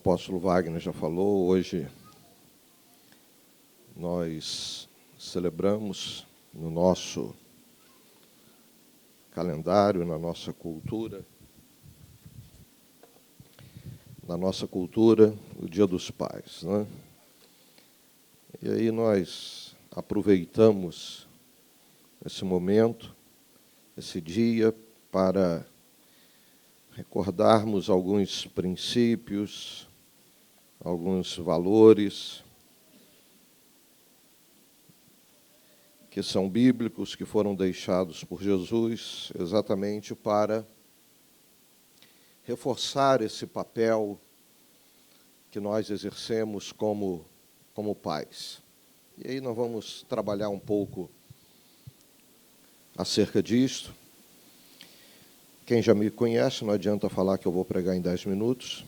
apóstolo Wagner já falou, hoje nós celebramos no nosso calendário, na nossa cultura, o Dia dos Pais, né? E aí nós aproveitamos esse momento, esse dia, para recordarmos alguns princípios, alguns valores que são bíblicos, que foram deixados por Jesus exatamente para reforçar esse papel que nós exercemos como pais. E aí nós vamos trabalhar um pouco acerca disto. Quem já me conhece, não adianta falar que eu vou pregar em 10 minutos,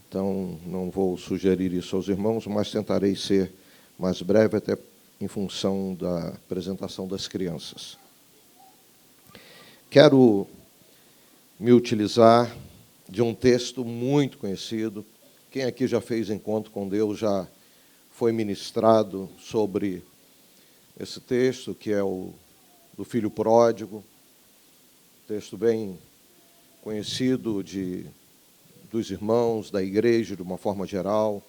então não vou sugerir isso aos irmãos, mas tentarei ser mais breve, até em função da apresentação das crianças. Quero me utilizar de um texto muito conhecido. Quem aqui já fez encontro com Deus já foi ministrado sobre esse texto, que é o do filho pródigo, texto bem conhecido dos irmãos, da igreja, de uma forma geral.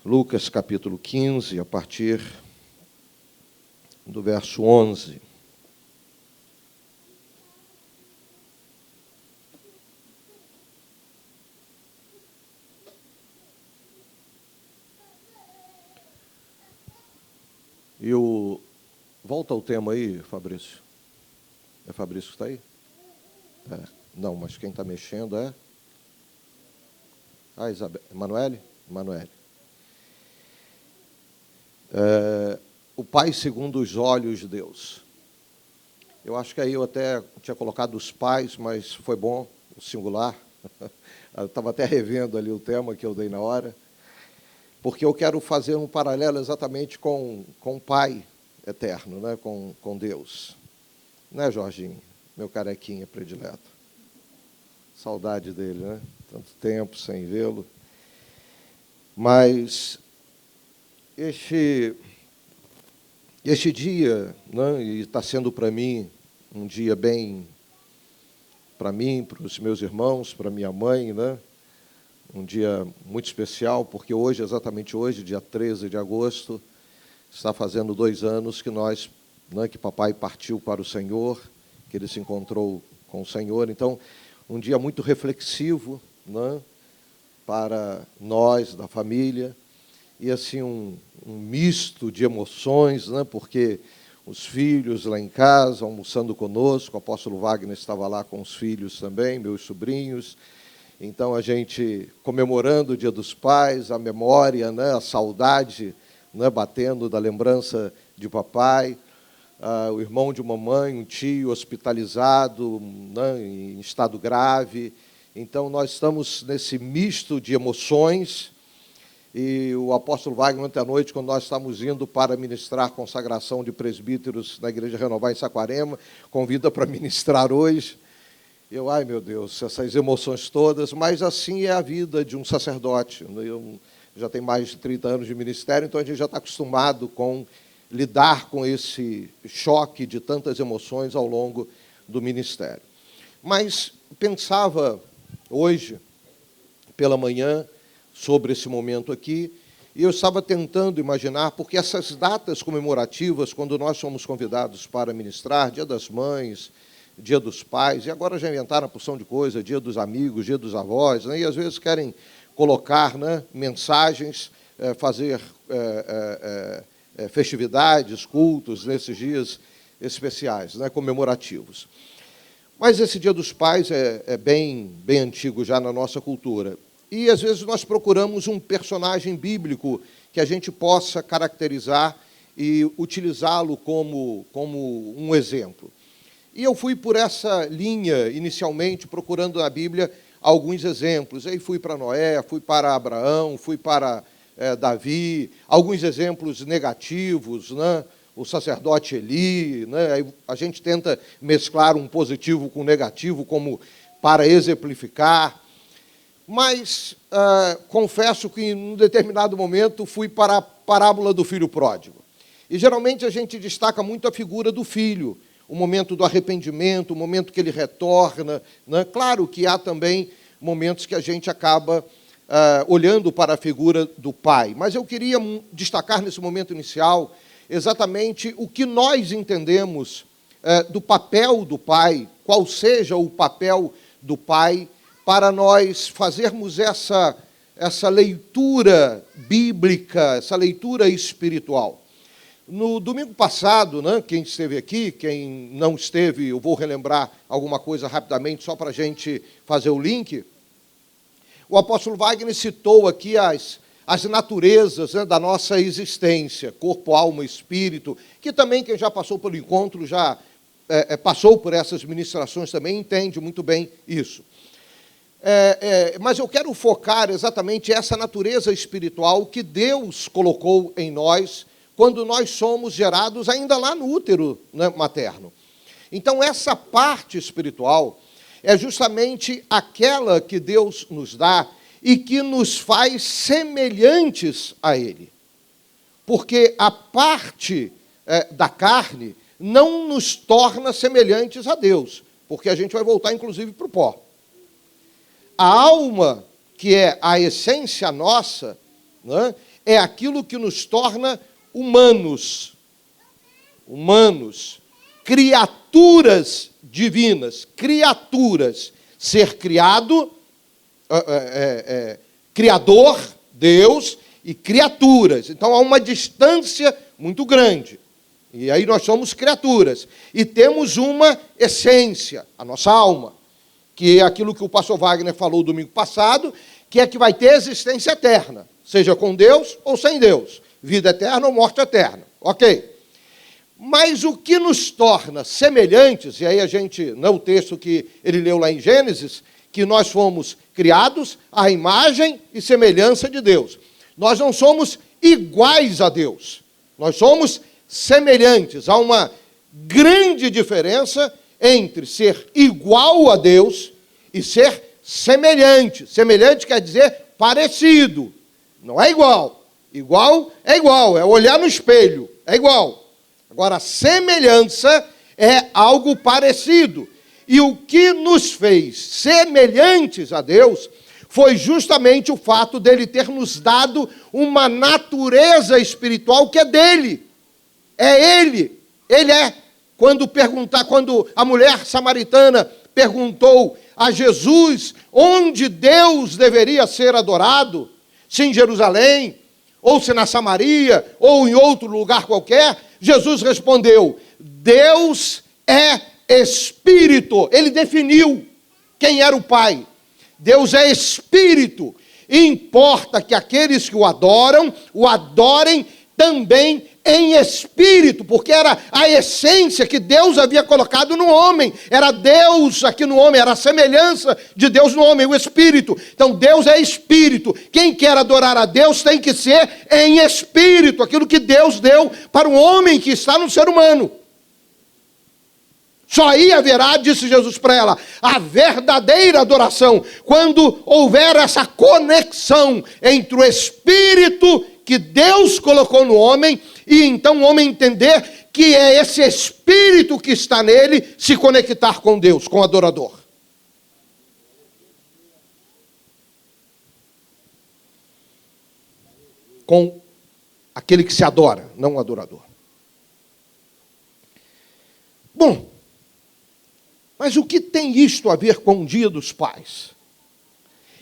Lucas, capítulo 15, a partir do verso 11. Volta ao tema aí, Fabrício. É Fabrício que está aí? É. Não, mas quem está mexendo é... Isabel. Emanuele? Emanuele. O Pai segundo os olhos de Deus. Eu acho que aí eu até tinha colocado os pais, mas foi bom, o singular. Eu estava até revendo ali o tema que eu dei na hora, porque eu quero fazer um paralelo exatamente com o Pai eterno, né? com Deus. Né, Jorginho? Meu carequinha predileto. Saudade dele, né? Tanto tempo sem vê-lo. Mas este dia, né, e está sendo para mim um dia bem, para mim, para os meus irmãos, para minha mãe, né, um dia muito especial, porque hoje, exatamente hoje, dia 13 de agosto, está fazendo 2 anos que que papai partiu para o Senhor, que ele se encontrou com o Senhor. Então, um dia muito reflexivo, né, para nós, da família, e assim um misto de emoções, né, porque os filhos lá em casa, almoçando conosco, o apóstolo Wagner estava lá com os filhos também, meus sobrinhos. Então, a gente comemorando o Dia dos Pais, a memória, né, a saudade, né, batendo da lembrança de papai, o irmão de mamãe, um tio hospitalizado, né, em estado grave. Então, nós estamos nesse misto de emoções. E o apóstolo Wagner, ontem à noite, quando nós estávamos indo para ministrar a consagração de presbíteros na Igreja Renovar em Saquarema, convida para ministrar hoje. Eu, ai meu Deus, essas emoções todas, mas assim é a vida de um sacerdote. Eu já tenho mais de 30 anos de ministério, então a gente já está acostumado com lidar com esse choque de tantas emoções ao longo do ministério. Mas pensava hoje, pela manhã, sobre esse momento aqui, e eu estava tentando imaginar, porque essas datas comemorativas, quando nós somos convidados para ministrar, Dia das Mães, Dia dos Pais, e agora já inventaram uma porção de coisa, Dia dos Amigos, Dia dos Avós, né, e às vezes querem colocar, né, mensagens, fazer festividades, cultos nesses dias especiais, né, comemorativos. Mas esse Dia dos Pais é bem antigo já na nossa cultura. E, às vezes, nós procuramos um personagem bíblico que a gente possa caracterizar e utilizá-lo como um exemplo. E eu fui por essa linha, inicialmente, procurando na Bíblia alguns exemplos. Aí fui para Noé, fui para Abraão, fui para Davi, alguns exemplos negativos, né? O sacerdote Eli, né? Aí a gente tenta mesclar um positivo com um negativo como para exemplificar. mas confesso que em um determinado momento fui para a parábola do filho pródigo. E geralmente a gente destaca muito a figura do filho, o momento do arrependimento, o momento que ele retorna, né? Claro que há também momentos que a gente acaba olhando para a figura do pai. Mas eu queria destacar nesse momento inicial exatamente o que nós entendemos do papel do pai, qual seja o papel do pai, para nós fazermos essa leitura bíblica, essa leitura espiritual. No domingo passado, né, quem esteve aqui, quem não esteve, eu vou relembrar alguma coisa rapidamente, só para a gente fazer o link. O apóstolo Wagner citou aqui as naturezas, né, da nossa existência, corpo, alma, espírito, que também quem já passou pelo encontro, já passou por essas ministrações também, entende muito bem isso. Mas eu quero focar exatamente essa natureza espiritual que Deus colocou em nós quando nós somos gerados ainda lá no útero, né, materno. Então, essa parte espiritual é justamente aquela que Deus nos dá e que nos faz semelhantes a Ele. Porque a parte da carne não nos torna semelhantes a Deus, porque a gente vai voltar, inclusive, para o pó. A alma, que é a essência nossa, né, é aquilo que nos torna humanos, criaturas divinas, criaturas, ser criado, criador, Deus, e criaturas. Então há uma distância muito grande. E aí nós somos criaturas. E temos uma essência, a nossa alma, que é aquilo que o pastor Wagner falou domingo passado, que é que vai ter existência eterna, seja com Deus ou sem Deus. Vida eterna ou morte eterna. Ok. Mas o que nos torna semelhantes, e aí a gente, não o texto que ele leu lá em Gênesis, que nós fomos criados à imagem e semelhança de Deus. Nós não somos iguais a Deus. Nós somos semelhantes. Há uma grande diferença entre ser igual a Deus e ser semelhante. Semelhante quer dizer parecido. Não é igual. Igual, é olhar no espelho, é igual. Agora, semelhança é algo parecido. E o que nos fez semelhantes a Deus foi justamente o fato dele ter nos dado uma natureza espiritual que é dele. É ele. Ele é. Quando a mulher samaritana perguntou a Jesus onde Deus deveria ser adorado, se em Jerusalém, ou se na Samaria, ou em outro lugar qualquer, Jesus respondeu, Deus é Espírito. Ele definiu quem era o Pai. Deus é Espírito. E importa que aqueles que o adorem também em espírito, porque era a essência que Deus havia colocado no homem. Era Deus aqui no homem, era a semelhança de Deus no homem, o espírito. Então Deus é espírito. Quem quer adorar a Deus tem que ser em espírito, aquilo que Deus deu para o homem que está no ser humano. Só aí haverá, disse Jesus para ela, a verdadeira adoração, quando houver essa conexão entre o espírito que Deus colocou no homem, e então o homem entender que é esse espírito que está nele se conectar com Deus, com o adorador. Com aquele que se adora, não o adorador. Bom, mas o que tem isto a ver com o Dia dos Pais?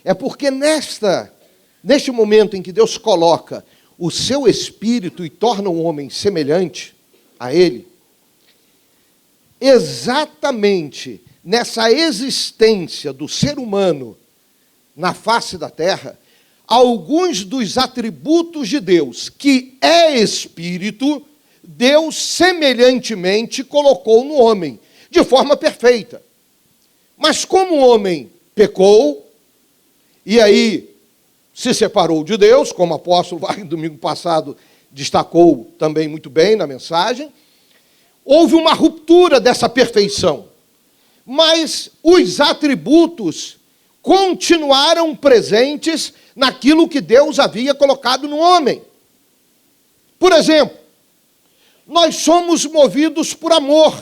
É porque neste momento em que Deus coloca o seu espírito e torna o homem semelhante a ele, exatamente nessa existência do ser humano na face da terra, alguns dos atributos de Deus, que é espírito, Deus semelhantemente colocou no homem, de forma perfeita. Mas como o homem pecou, e aí se separou de Deus, como o apóstolo Wagner, domingo passado, destacou também muito bem na mensagem, houve uma ruptura dessa perfeição. Mas os atributos continuaram presentes naquilo que Deus havia colocado no homem. Por exemplo, nós somos movidos por amor.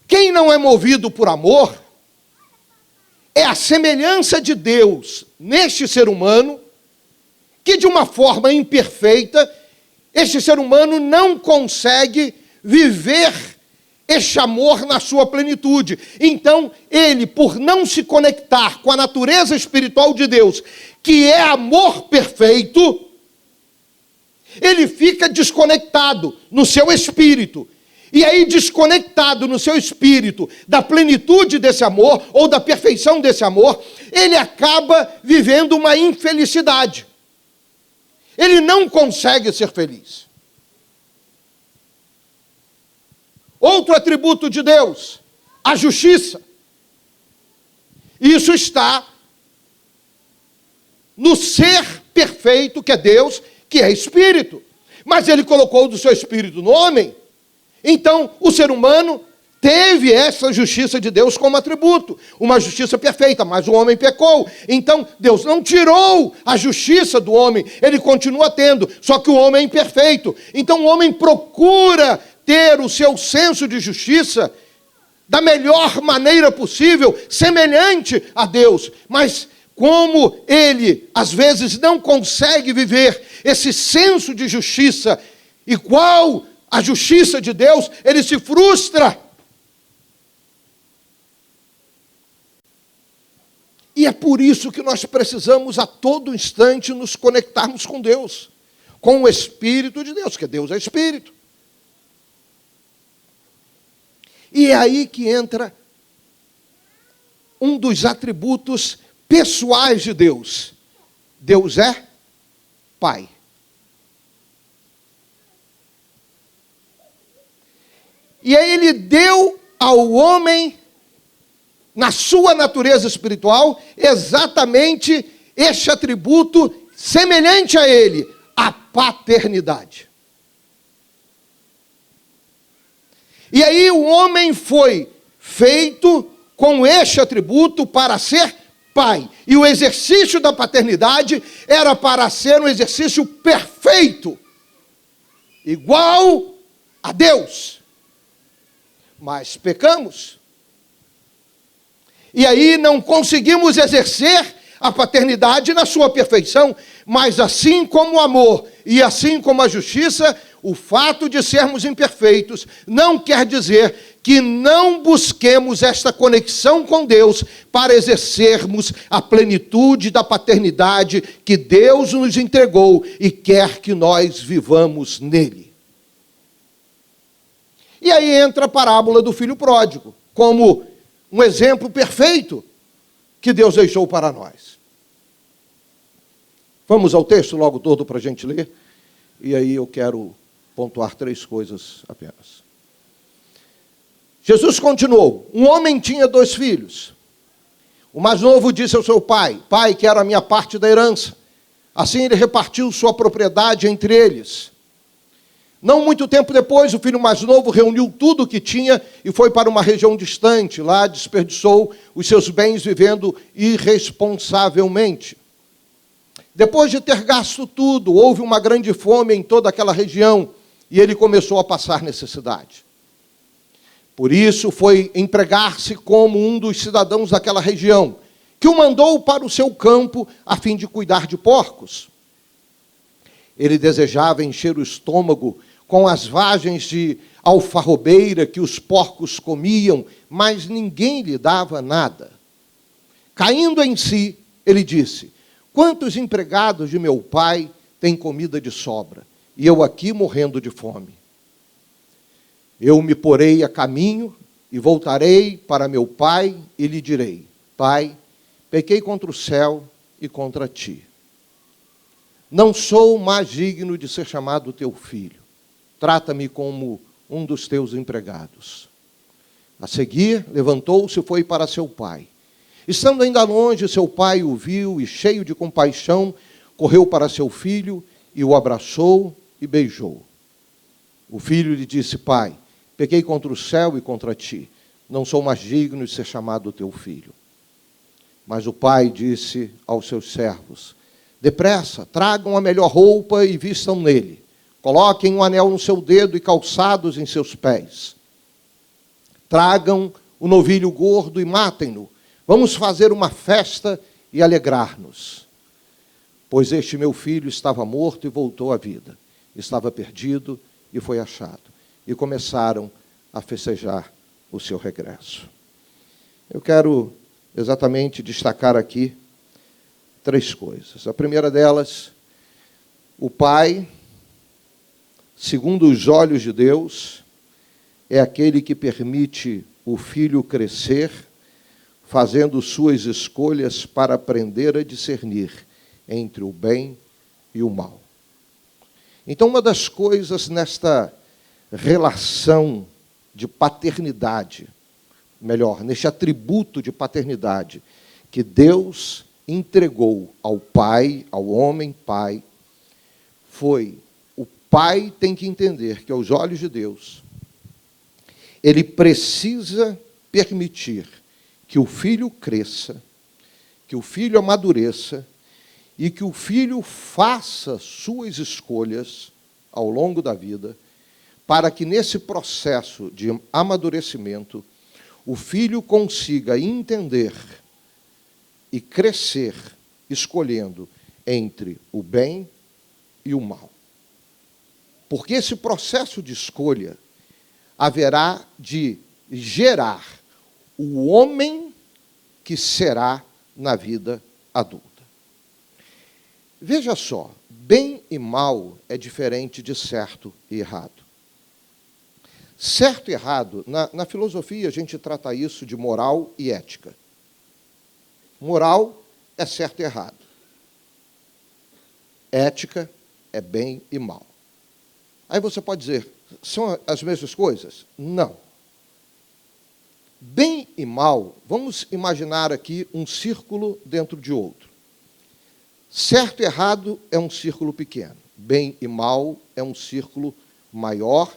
Quem não é movido por amor é a semelhança de Deus neste ser humano, que de uma forma imperfeita, este ser humano não consegue viver este amor na sua plenitude. Então, ele, por não se conectar com a natureza espiritual de Deus, que é amor perfeito, ele fica desconectado no seu espírito. E aí, desconectado no seu espírito da plenitude desse amor, ou da perfeição desse amor, ele acaba vivendo uma infelicidade. Ele não consegue ser feliz. Outro atributo de Deus, a justiça. Isso está no ser perfeito que é Deus, que é espírito. Mas ele colocou do seu espírito no homem. Então, o ser humano teve essa justiça de Deus como atributo, uma justiça perfeita, mas o homem pecou. Então, Deus não tirou a justiça do homem, ele continua tendo, só que o homem é imperfeito. Então, o homem procura ter o seu senso de justiça da melhor maneira possível, semelhante a Deus. Mas, como ele, às vezes, não consegue viver esse senso de justiça igual a justiça de Deus, ele se frustra. E é por isso que nós precisamos a todo instante nos conectarmos com Deus, com o Espírito de Deus, que Deus é Espírito. E é aí que entra um dos atributos pessoais de Deus. Deus é Pai. E aí ele deu ao homem, na sua natureza espiritual, exatamente este atributo semelhante a ele, a paternidade. E aí o homem foi feito com este atributo para ser pai. E o exercício da paternidade era para ser um exercício perfeito, igual a Deus. Mas pecamos. E aí não conseguimos exercer a paternidade na sua perfeição, mas assim como o amor e assim como a justiça, o fato de sermos imperfeitos não quer dizer que não busquemos esta conexão com Deus para exercermos a plenitude da paternidade que Deus nos entregou e quer que nós vivamos nele. E aí entra a parábola do filho pródigo, como um exemplo perfeito que Deus deixou para nós. Vamos ao texto logo todo para a gente ler? E aí eu quero pontuar 3 coisas apenas. Jesus continuou: um homem tinha 2 filhos. O mais novo disse ao seu pai: pai, quero a minha parte da herança. Assim ele repartiu sua propriedade entre eles. Não muito tempo depois, o filho mais novo reuniu tudo o que tinha e foi para uma região distante. Lá desperdiçou os seus bens vivendo irresponsavelmente. Depois de ter gasto tudo, houve uma grande fome em toda aquela região e ele começou a passar necessidade. Por isso foi empregar-se como um dos cidadãos daquela região, que o mandou para o seu campo a fim de cuidar de porcos. Ele desejava encher o estômago com as vagens de alfarrobeira que os porcos comiam, mas ninguém lhe dava nada. Caindo em si, ele disse: quantos empregados de meu pai têm comida de sobra, e eu aqui morrendo de fome? Eu me porei a caminho e voltarei para meu pai e lhe direi: pai, pequei contra o céu e contra ti. Não sou mais digno de ser chamado teu filho. Trata-me como um dos teus empregados. A seguir, levantou-se e foi para seu pai. Estando ainda longe, seu pai o viu e, cheio de compaixão, correu para seu filho e o abraçou e beijou. O filho lhe disse: pai, pequei contra o céu e contra ti. Não sou mais digno de ser chamado teu filho. Mas o pai disse aos seus servos: depressa, tragam a melhor roupa e vistam nele. Coloquem um anel no seu dedo e calçados em seus pés. Tragam o novilho gordo e matem-no. Vamos fazer uma festa e alegrar-nos. Pois este meu filho estava morto e voltou à vida. Estava perdido e foi achado. E começaram a festejar o seu regresso. Eu quero exatamente destacar aqui 3 coisas. A primeira delas, o pai, segundo os olhos de Deus, é aquele que permite o filho crescer, fazendo suas escolhas para aprender a discernir entre o bem e o mal. Então, uma das coisas nesta relação de paternidade, melhor, neste atributo de paternidade, que Deus entregou ao pai, ao homem pai, foi: o pai tem que entender que, aos olhos de Deus, ele precisa permitir que o filho cresça, que o filho amadureça e que o filho faça suas escolhas ao longo da vida, para que nesse processo de amadurecimento o filho consiga entender e crescer escolhendo entre o bem e o mal. Porque esse processo de escolha haverá de gerar o homem que será na vida adulta. Veja só, bem e mal é diferente de certo e errado. Certo e errado, na filosofia a gente trata isso de moral e ética. Moral é certo e errado. Ética é bem e mal. Aí você pode dizer, são as mesmas coisas? Não. Bem e mal, vamos imaginar aqui um círculo dentro de outro. Certo e errado é um círculo pequeno. Bem e mal é um círculo maior,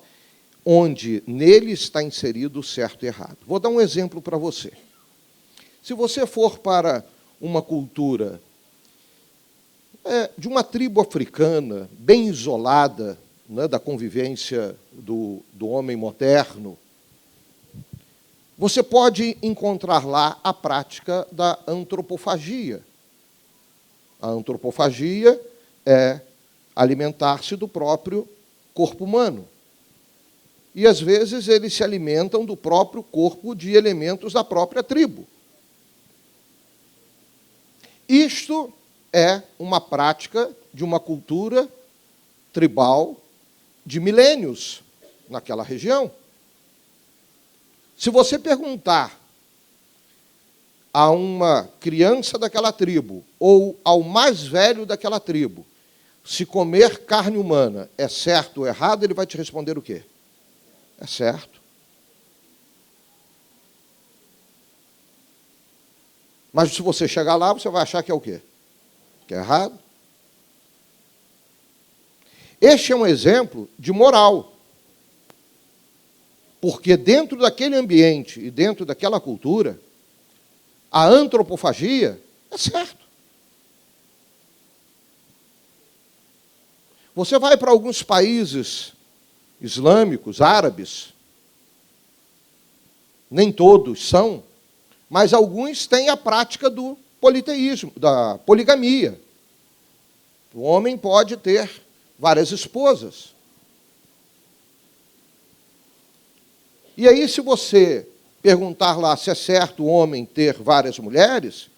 onde nele está inserido o certo e errado. Vou dar um exemplo para você. Se você for para uma cultura de uma tribo africana, bem isolada, né, da convivência do homem moderno, você pode encontrar lá a prática da antropofagia. A antropofagia é alimentar-se do próprio corpo humano. E, às vezes, eles se alimentam do próprio corpo de elementos da própria tribo. Isto é uma prática de uma cultura tribal de milênios naquela região. Se você perguntar a uma criança daquela tribo ou ao mais velho daquela tribo se comer carne humana é certo ou errado, ele vai te responder o quê? É certo. Mas se você chegar lá, você vai achar que é o quê? Que é errado. Este é um exemplo de moral. Porque dentro daquele ambiente e dentro daquela cultura, a antropofagia é certo. Você vai para alguns países islâmicos, árabes, nem todos são, mas alguns têm a prática do politeísmo, da poligamia. O homem pode ter várias esposas. E aí, se você perguntar lá se é certo o homem ter várias mulheres,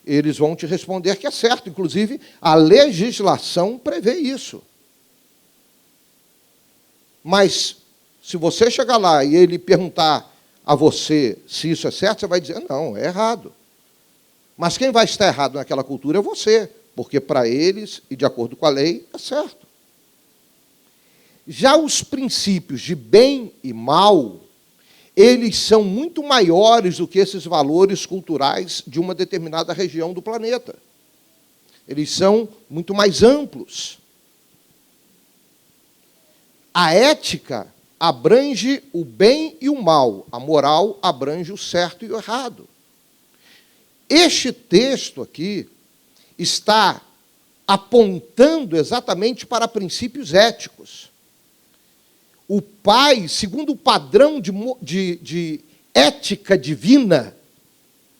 eles vão te responder que é certo. Inclusive, a legislação prevê isso. Mas, se você chegar lá e ele perguntar a você se isso é certo, você vai dizer, não, é errado. Mas quem vai estar errado naquela cultura é você, porque para eles, e de acordo com a lei, é certo. Já os princípios de bem e mal, eles são muito maiores do que esses valores culturais de uma determinada região do planeta. Eles são muito mais amplos. A ética abrange o bem e o mal. A moral abrange o certo e o errado. Este texto aqui está apontando exatamente para princípios éticos. O pai, segundo o padrão de ética divina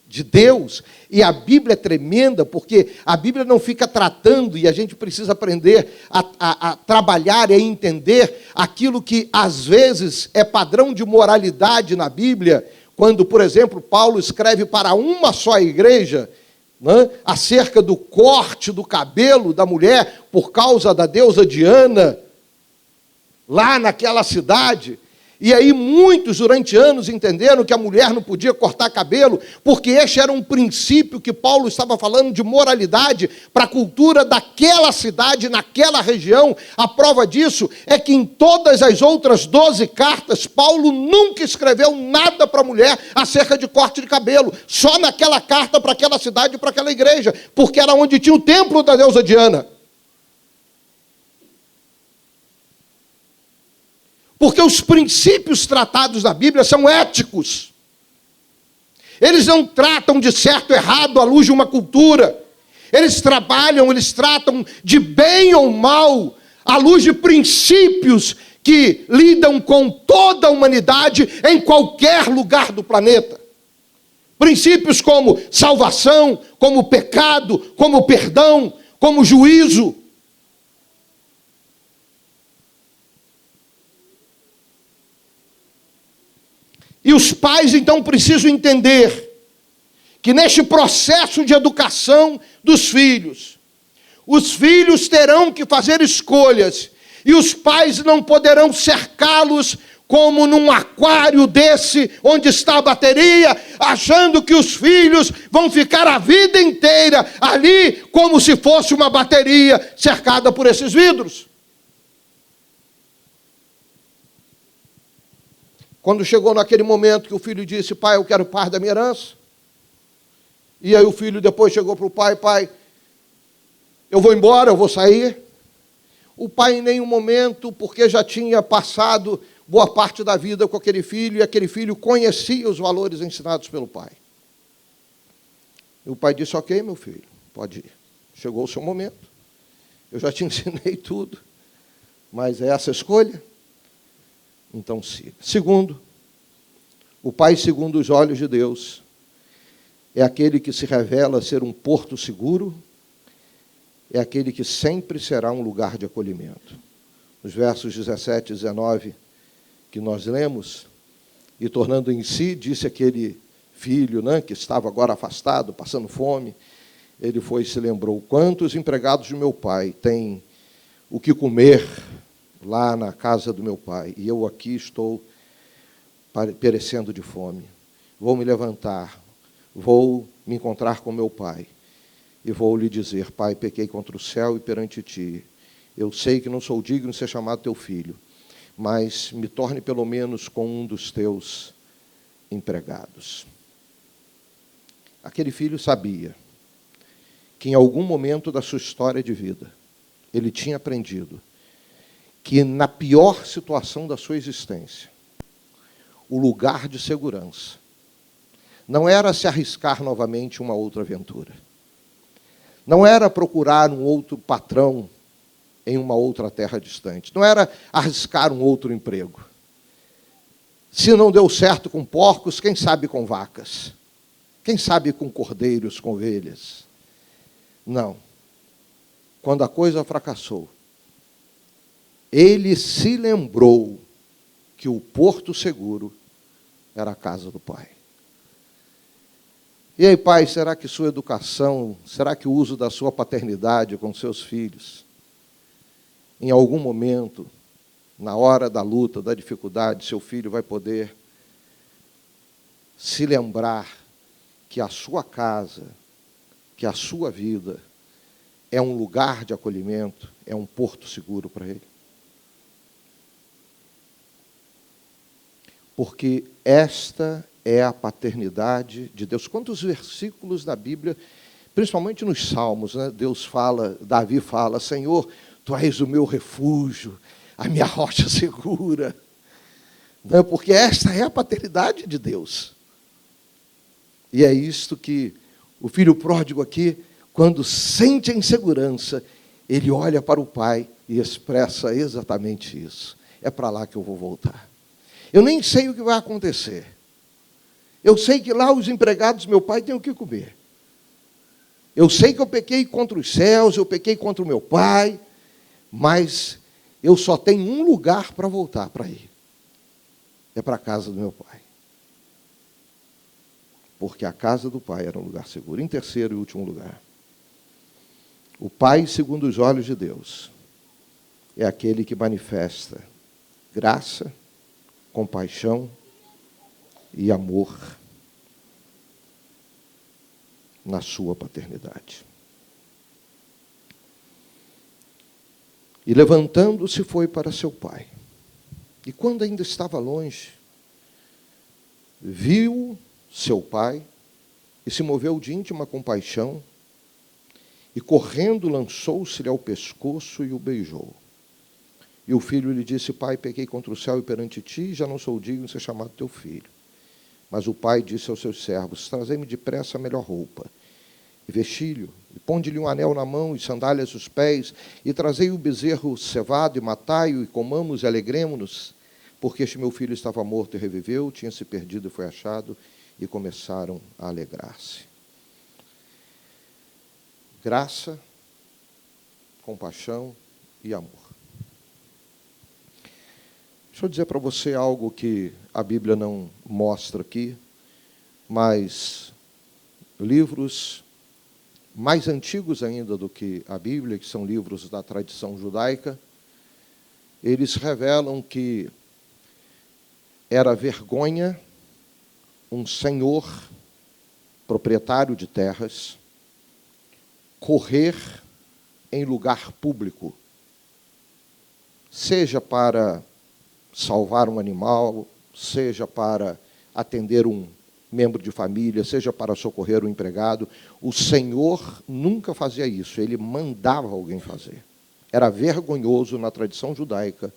de Deus, e a Bíblia é tremenda, porque a Bíblia não fica tratando, e a gente precisa aprender a trabalhar e a entender aquilo que, às vezes, é padrão de moralidade na Bíblia, quando, por exemplo, Paulo escreve para uma só igreja, né, acerca do corte do cabelo da mulher por causa da deusa Diana, lá naquela cidade. E aí muitos, durante anos, entenderam que a mulher não podia cortar cabelo, porque este era um princípio que Paulo estava falando de moralidade para a cultura daquela cidade, naquela região. A prova disso é que em todas as outras 12 cartas, Paulo nunca escreveu nada para a mulher acerca de corte de cabelo. Só naquela carta para aquela cidade e para aquela igreja, porque era onde tinha o templo da deusa Diana. Porque os princípios tratados na Bíblia são éticos. Eles não tratam de certo e errado à luz de uma cultura. Eles tratam de bem ou mal à luz de princípios que lidam com toda a humanidade em qualquer lugar do planeta. Princípios como salvação, como pecado, como perdão, como juízo. E os pais, então, precisam entender que neste processo de educação dos filhos, os filhos terão que fazer escolhas, e os pais não poderão cercá-los como num aquário desse, onde está a bateria, achando que os filhos vão ficar a vida inteira ali, como se fosse uma bateria cercada por esses vidros. Quando chegou naquele momento que o filho disse, pai, eu quero parte da minha herança. E aí o filho depois chegou para o pai, pai, eu vou embora, eu vou sair. O pai em nenhum momento, porque já tinha passado boa parte da vida com aquele filho, e aquele filho conhecia os valores ensinados pelo pai. E o pai disse, ok, meu filho, pode ir. Chegou o seu momento. Eu já te ensinei tudo, mas é essa a escolha? Então siga. Segundo, o pai segundo os olhos de Deus é aquele que se revela ser um porto seguro, é aquele que sempre será um lugar de acolhimento. Nos versos 17 e 19 que nós lemos, e tornando em si, disse aquele filho, né, que estava agora afastado, passando fome, ele foi e se lembrou, quantos empregados de meu pai têm o que comer lá na casa do meu pai, e eu aqui estou perecendo de fome. Vou me levantar, vou me encontrar com meu pai, e vou lhe dizer, pai, pequei contra o céu e perante ti. Eu sei que não sou digno de ser chamado teu filho, mas me torne pelo menos com um dos teus empregados. Aquele filho sabia que em algum momento da sua história de vida, ele tinha aprendido que na pior situação da sua existência, o lugar de segurança não era se arriscar novamente uma outra aventura. Não era procurar um outro patrão em uma outra terra distante. Não era arriscar um outro emprego. Se não deu certo com porcos, quem sabe com vacas? Quem sabe com cordeiros, com ovelhas? Não. Quando a coisa fracassou, ele se lembrou que o porto seguro era a casa do pai. E aí, pai, será que sua educação, será que o uso da sua paternidade com seus filhos, em algum momento, na hora da luta, da dificuldade, seu filho vai poder se lembrar que a sua casa, que a sua vida é um lugar de acolhimento, é um porto seguro para ele? Porque esta é a paternidade de Deus. Quantos versículos da Bíblia, principalmente nos Salmos, né, Deus fala, Davi fala, Senhor, Tu és o meu refúgio, a minha rocha segura. Não, porque esta é a paternidade de Deus. E é isto que O filho pródigo aqui, quando sente a insegurança, ele olha para o pai e expressa exatamente isso. É para lá que eu vou voltar. Eu nem sei o que vai acontecer. Eu sei que lá os empregados do meu pai têm o que comer. Eu sei que eu pequei contra os céus, eu pequei contra o meu pai, mas eu só tenho um lugar para voltar para ir. É para a casa do meu pai. Porque a casa do pai era um lugar seguro. Em terceiro e último lugar, o pai, segundo os olhos de Deus, é aquele que manifesta graça, compaixão e amor na sua paternidade. E levantando-se foi para seu pai. E quando ainda estava longe, viu seu pai e se moveu de íntima compaixão e correndo lançou-se-lhe ao pescoço e o beijou. E o filho lhe disse: pai, pequei contra o céu e perante ti, já não sou digno de ser chamado teu filho. Mas o pai disse aos seus servos: trazei-me depressa a melhor roupa, e vesti-lhe, e ponde-lhe um anel na mão, e sandálias nos pés, e trazei o bezerro cevado, e matai-o, e comamos e alegremo-nos, porque este meu filho estava morto e reviveu, tinha se perdido e foi achado, e começaram a alegrar-se. Graça, compaixão e amor. Deixa eu dizer para você algo que a Bíblia não mostra aqui, mas livros mais antigos ainda do que a Bíblia, que são livros da tradição judaica, eles revelam que era vergonha um senhor, proprietário de terras, correr em lugar público, seja para salvar um animal, seja para atender um membro de família, seja para socorrer um empregado. O Senhor nunca fazia isso, ele mandava alguém fazer. Era vergonhoso, na tradição judaica,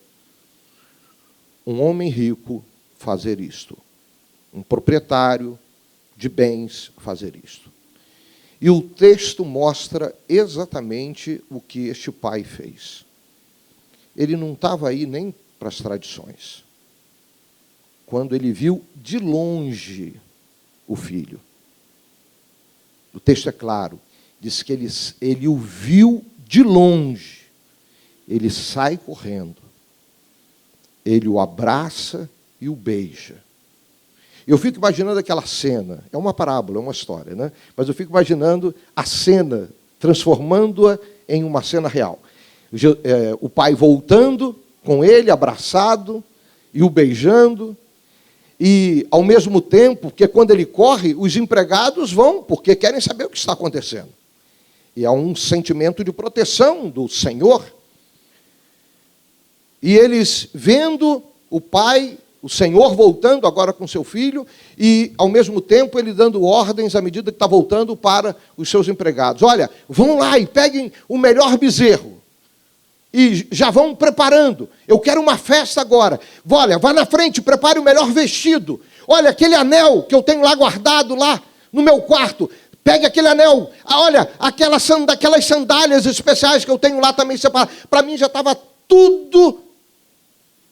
um homem rico fazer isto. Um proprietário de bens fazer isto. E o texto mostra exatamente o que este pai fez. Ele não estava aí nem para as tradições. Quando ele viu de longe o filho. O texto é claro. Diz que ele o viu de longe. Ele sai correndo. Ele o abraça e o beija. Eu fico imaginando aquela cena. É uma parábola, é uma história, né? Mas eu fico imaginando a cena, transformando-a em uma cena real. O pai voltando com ele, abraçado, e o beijando. E, ao mesmo tempo, porque quando ele corre, os empregados vão, porque querem saber o que está acontecendo. E há um sentimento de proteção do Senhor. E eles, vendo o pai, o Senhor voltando agora com seu filho, e, ao mesmo tempo, ele dando ordens à medida que está voltando para os seus empregados. Olha, vão lá e peguem o melhor bezerro. E já vão preparando. Eu quero uma festa agora. Olha, vai na frente, prepare o melhor vestido. Olha, aquele anel que eu tenho lá guardado, lá no meu quarto. Pegue aquele anel. Olha, aquelas sandálias especiais que eu tenho lá também separadas. Para mim já estava tudo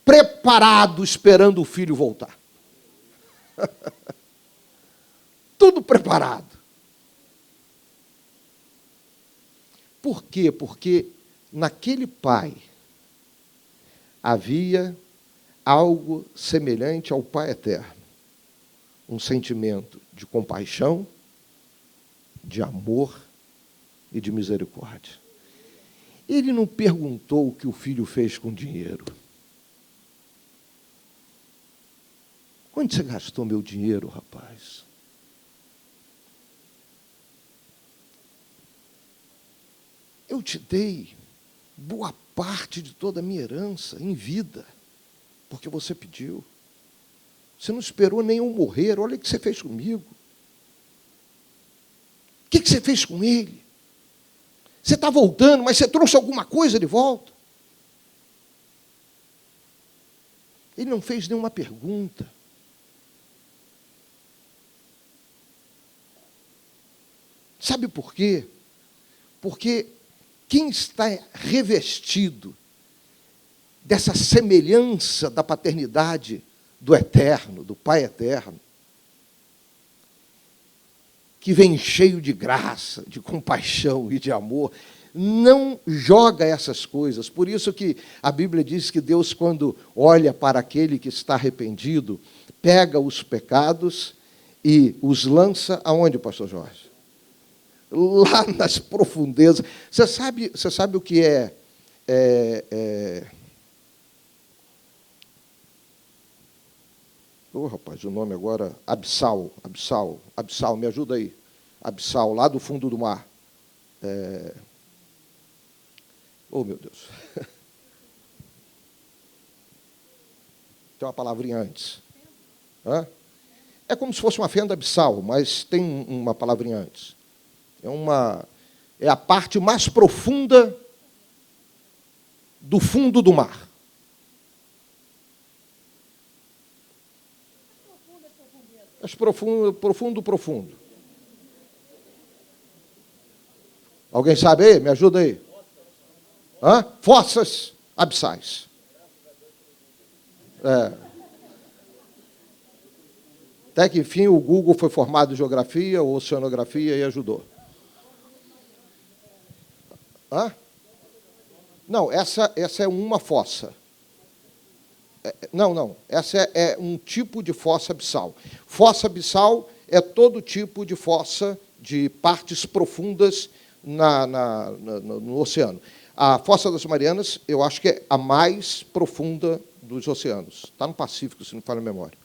preparado, esperando o filho voltar. Tudo preparado. Por quê? Porque naquele pai havia algo semelhante ao Pai eterno. Um sentimento de compaixão, de amor e de misericórdia. Ele não perguntou o que o filho fez com o dinheiro. Onde você gastou meu dinheiro, rapaz? Eu te dei boa parte de toda a minha herança em vida, porque você pediu. Você não esperou nem eu morrer. Olha o que você fez comigo. O que você fez com ele? Você está voltando, mas você trouxe alguma coisa de volta? Ele não fez nenhuma pergunta. Sabe por quê? Porque quem está revestido dessa semelhança da paternidade do Eterno, do Pai Eterno, que vem cheio de graça, de compaixão e de amor, não joga essas coisas. Por isso que a Bíblia diz que Deus, quando olha para aquele que está arrependido, pega os pecados e os lança aonde, pastor Jorge? Lá nas profundezas. Você sabe o que é rapaz, o nome agora, abissal, me ajuda aí. Abissal, lá do fundo do mar. Oh, meu Deus. Tem uma palavrinha antes. Hã? É como se fosse uma fenda abissal, mas tem uma palavrinha antes. É a parte mais profunda do fundo do mar. Mas profundo. Alguém sabe aí? Me ajuda aí. Hã? Fossas abissais. Até que, enfim, o Google foi formado em geografia ou oceanografia e ajudou. Hã? Não, essa é uma fossa. Não. Essa é um tipo de fossa abissal. Fossa abissal é todo tipo de fossa de partes profundas no oceano. A Fossa das Marianas, eu acho que é a mais profunda dos oceanos. Está no Pacífico, se não me falha a memória.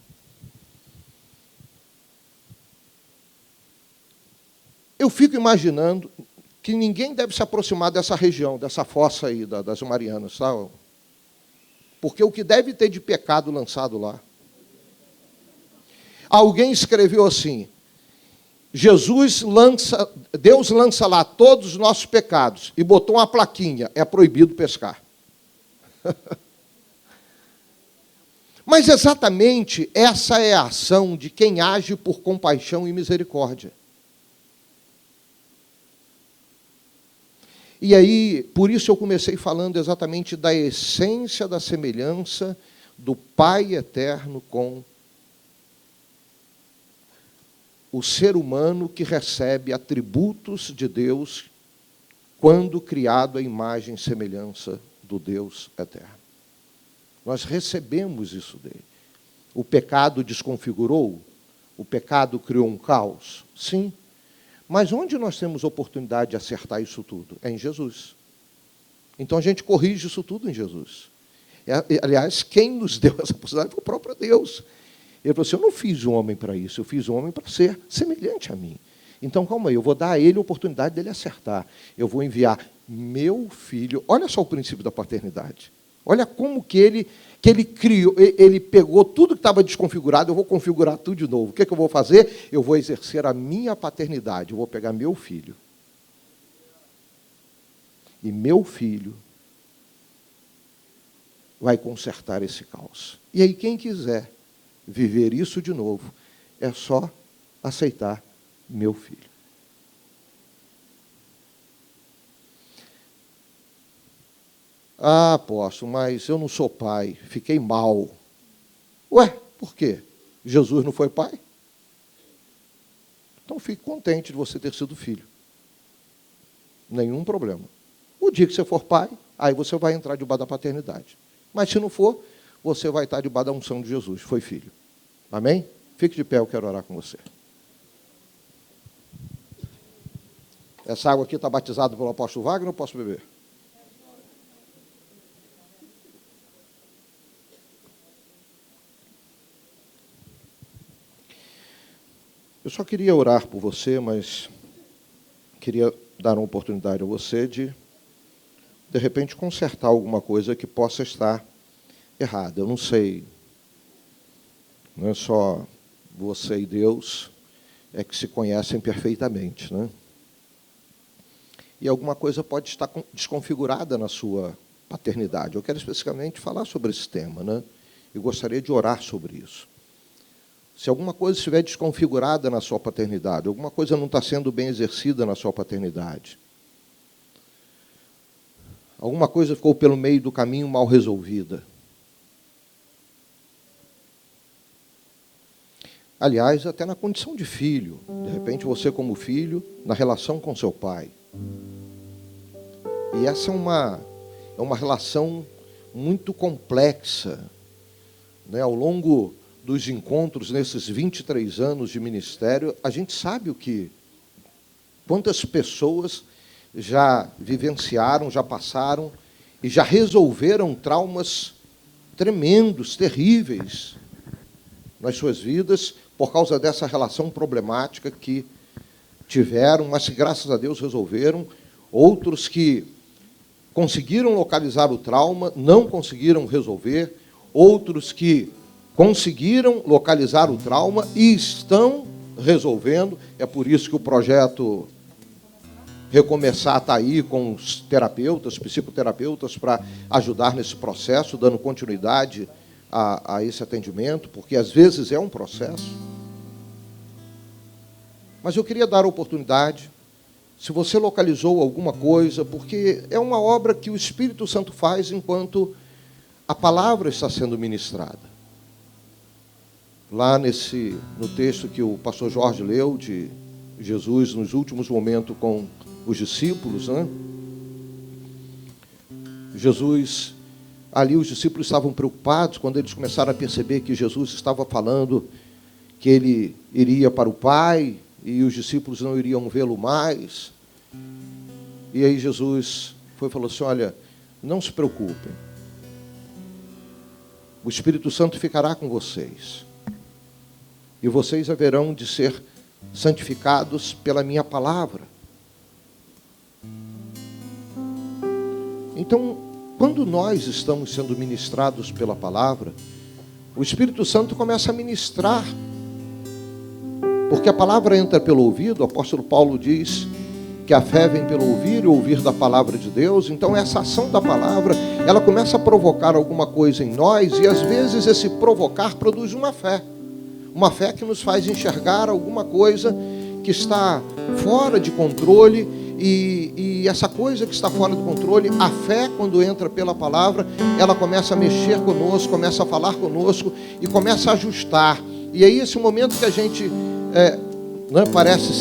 Eu fico imaginando que ninguém deve se aproximar dessa região, dessa fossa aí, das Marianas, tá? Porque o que deve ter de pecado lançado lá. Alguém escreveu assim: Deus lança lá todos os nossos pecados, e botou uma plaquinha: é proibido pescar. Mas exatamente essa é a ação de quem age por compaixão e misericórdia. E aí, por isso eu comecei falando exatamente da essência da semelhança do Pai Eterno com o ser humano que recebe atributos de Deus quando criado à imagem e semelhança do Deus Eterno. Nós recebemos isso dele. O pecado desconfigurou? O pecado criou um caos? Sim. Mas onde nós temos oportunidade de acertar isso tudo? É em Jesus. Então a gente corrige isso tudo em Jesus. Aliás, quem nos deu essa possibilidade foi o próprio Deus. Ele falou assim: eu não fiz o homem para isso, eu fiz o homem para ser semelhante a mim. Então, calma aí, eu vou dar a ele a oportunidade dele acertar. Eu vou enviar meu filho. Olha só o princípio da paternidade. Olha como que ele criou, ele pegou tudo que estava desconfigurado, eu vou configurar tudo de novo. O que eu vou fazer? Eu vou exercer a minha paternidade, eu vou pegar meu filho. E meu filho vai consertar esse caos. E aí, quem quiser viver isso de novo, é só aceitar meu filho. Ah, apóstolo, mas eu não sou pai, fiquei mal. Ué, por quê? Jesus não foi pai? Então fique contente de você ter sido filho. Nenhum problema. O dia que você for pai, aí você vai entrar debaixo da paternidade. Mas se não for, você vai estar debaixo da unção de Jesus, foi filho. Amém? Fique de pé, eu quero orar com você. Essa água aqui está batizada pelo apóstolo Wagner, eu posso beber? Eu só queria orar por você, mas queria dar uma oportunidade a você de repente, consertar alguma coisa que possa estar errada. Eu não sei. Não é só você e Deus é que se conhecem perfeitamente, né? E alguma coisa pode estar desconfigurada na sua paternidade. Eu quero especificamente falar sobre esse tema, né? E gostaria de orar sobre isso. se alguma coisa estiver desconfigurada na sua paternidade, alguma coisa não está sendo bem exercida na sua paternidade, alguma coisa ficou pelo meio do caminho mal resolvida. Aliás, até na condição de filho. De repente, você como filho, na relação com seu pai. E essa é uma relação muito complexa. Né? Ao longo dos encontros, nesses 23 anos de ministério, a gente sabe quantas pessoas já vivenciaram, já passaram e já resolveram traumas tremendos, terríveis nas suas vidas, por causa dessa relação problemática que tiveram, mas que, graças a Deus, resolveram. Outros que conseguiram localizar o trauma, não conseguiram resolver. Outros que conseguiram localizar o trauma e estão resolvendo. É por isso que o projeto Recomeçar está aí com os terapeutas, psicoterapeutas, para ajudar nesse processo, dando continuidade a esse atendimento, porque às vezes é um processo. Mas eu queria dar a oportunidade, se você localizou alguma coisa, porque é uma obra que o Espírito Santo faz enquanto a palavra está sendo ministrada. Lá no texto que o pastor Jorge leu, de Jesus nos últimos momentos com os discípulos, né? Jesus... Ali os discípulos estavam preocupados quando eles começaram a perceber que Jesus estava falando que ele iria para o Pai e os discípulos não iriam vê-lo mais. E aí Jesus falou assim, olha, não se preocupem. O Espírito Santo ficará com vocês. E vocês haverão de ser santificados pela minha palavra. Então, quando nós estamos sendo ministrados pela palavra, o Espírito Santo começa a ministrar. Porque a palavra entra pelo ouvido, o apóstolo Paulo diz que a fé vem pelo ouvir e ouvir da palavra de Deus. Então essa ação da palavra, ela começa a provocar alguma coisa em nós e às vezes esse provocar produz uma fé. Uma fé que nos faz enxergar alguma coisa que está fora de controle. E essa coisa que está fora do controle, a fé, quando entra pela palavra, ela começa a mexer conosco, começa a falar conosco e começa a ajustar. E aí esse momento que a gente parece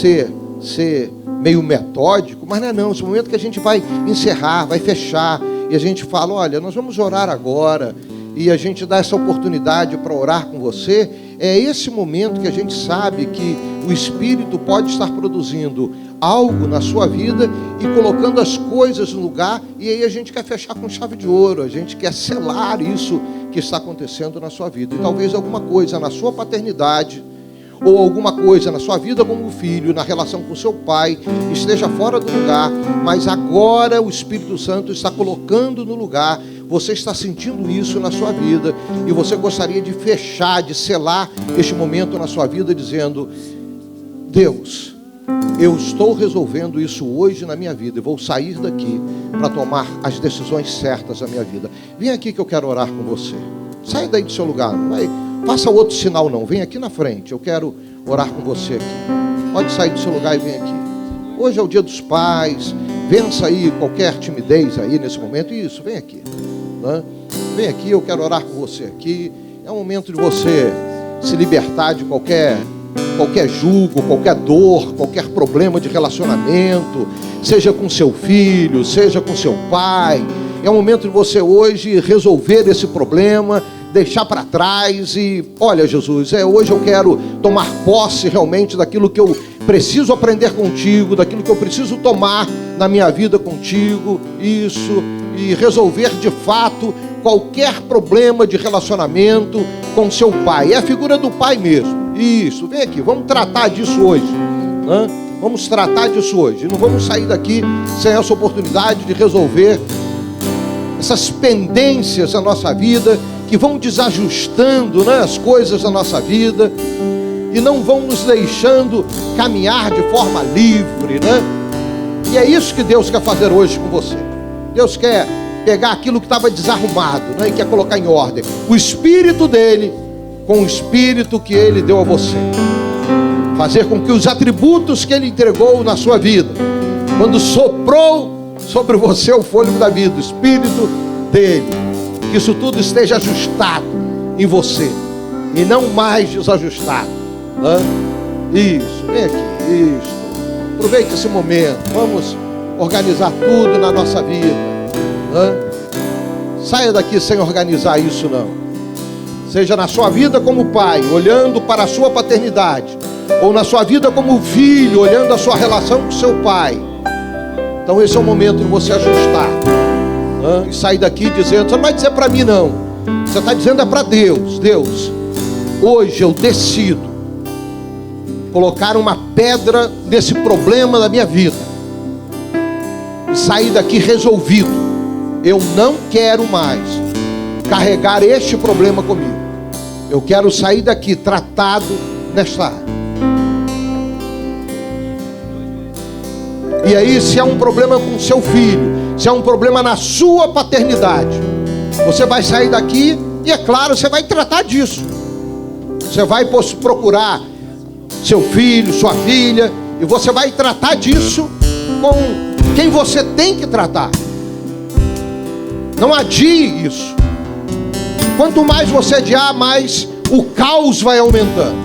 ser meio metódico, mas não é não. Esse momento que a gente vai encerrar, vai fechar, e a gente fala, olha, nós vamos orar agora, e a gente dá essa oportunidade para orar com você. É esse momento que a gente sabe que o Espírito pode estar produzindo algo na sua vida e colocando as coisas no lugar, e aí a gente quer fechar com chave de ouro, a gente quer selar isso que está acontecendo na sua vida. E talvez alguma coisa na sua paternidade, ou alguma coisa na sua vida como filho, na relação com seu pai, esteja fora do lugar, mas agora o Espírito Santo está colocando no lugar. Você está sentindo isso na sua vida e você gostaria de fechar, de selar este momento na sua vida dizendo, Deus, eu estou resolvendo isso hoje na minha vida e vou sair daqui para tomar as decisões certas da minha vida. Vem aqui que eu quero orar com você. Sai daí do seu lugar, não vai, faça outro sinal não, vem aqui na frente, eu quero orar com você aqui. Pode sair do seu lugar e vem aqui. Hoje é o dia dos pais, vença aí qualquer timidez aí nesse momento. Isso, vem aqui. Né? Vem aqui, eu quero orar com você aqui. É um momento de você se libertar de qualquer julgo, qualquer dor, qualquer problema de relacionamento, seja com seu filho, seja com seu pai. É um momento de você hoje resolver esse problema, deixar para trás e, olha Jesus, hoje eu quero tomar posse realmente daquilo que eu preciso aprender contigo, daquilo que eu preciso tomar na minha vida contigo, isso, e resolver de fato qualquer problema de relacionamento com seu pai. É a figura do pai mesmo. Isso, vem aqui, vamos tratar disso hoje, né? Vamos tratar disso hoje. Não vamos sair daqui sem essa oportunidade de resolver essas pendências da nossa vida que vão desajustando, né, as coisas da nossa vida e não vão nos deixando caminhar de forma livre, né? E é isso que Deus quer fazer hoje com você. Deus quer pegar aquilo que estava desarrumado, né, e quer colocar em ordem. O Espírito dele com o Espírito que Ele deu a você. Fazer com que os atributos que Ele entregou na sua vida, quando soprou sobre você o fôlego da vida, o Espírito dele, que isso tudo esteja ajustado em você e não mais desajustado. Isso, vem aqui, isso. Aproveite esse momento, vamos organizar tudo na nossa vida. Saia daqui sem organizar isso não. Seja na sua vida como pai, olhando para a sua paternidade, ou na sua vida como filho, olhando a sua relação com seu pai. Então esse é o momento de você ajustar, e sair daqui dizendo, você não vai dizer para mim não, você está dizendo é para Deus. Deus, hoje eu decido colocar uma pedra nesse problema da minha vida e sair daqui resolvido. Eu não quero mais carregar este problema comigo. Eu quero sair daqui tratado nesta área. E aí, se é um problema com seu filho, se é um problema na sua paternidade, você vai sair daqui e, é claro, você vai tratar disso. Você vai procurar seu filho, sua filha, e você vai tratar disso com quem você tem que tratar. Não adie isso. Quanto mais você adiar, mais o caos vai aumentando.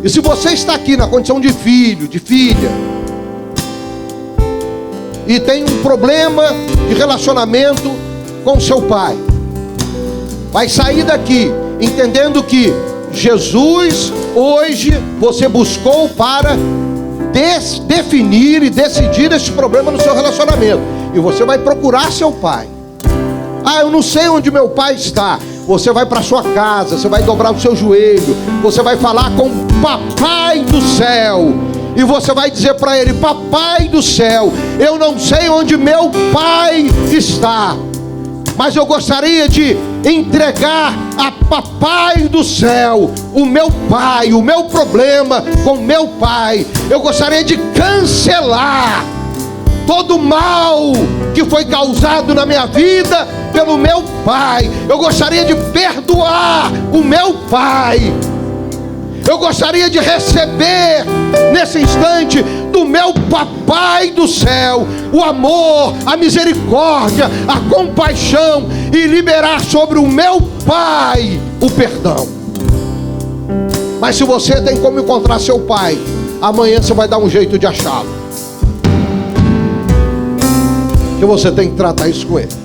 E se você está aqui na condição de filho, de filha, e tem um problema de relacionamento com seu pai, vai sair daqui entendendo que Jesus, hoje, você buscou para definir e decidir esse problema no seu relacionamento. E você vai procurar seu pai. Eu não sei onde meu pai está. Você vai para sua casa, você vai dobrar o seu joelho, você vai falar com o Papai do céu. E você vai dizer para ele, Papai do céu, eu não sei onde meu pai está, mas eu gostaria de entregar a Papai do céu o meu pai, o meu problema com meu pai. Eu gostaria de cancelar todo o mal que foi causado na minha vida pelo meu pai. Eu gostaria de perdoar o meu pai. Eu gostaria de receber nesse instante do meu Papai do céu o amor, a misericórdia, a compaixão, e liberar sobre o meu pai o perdão. Mas se você tem como encontrar seu pai, amanhã você vai dar um jeito de achá-lo, que você tem que tratar isso com ele.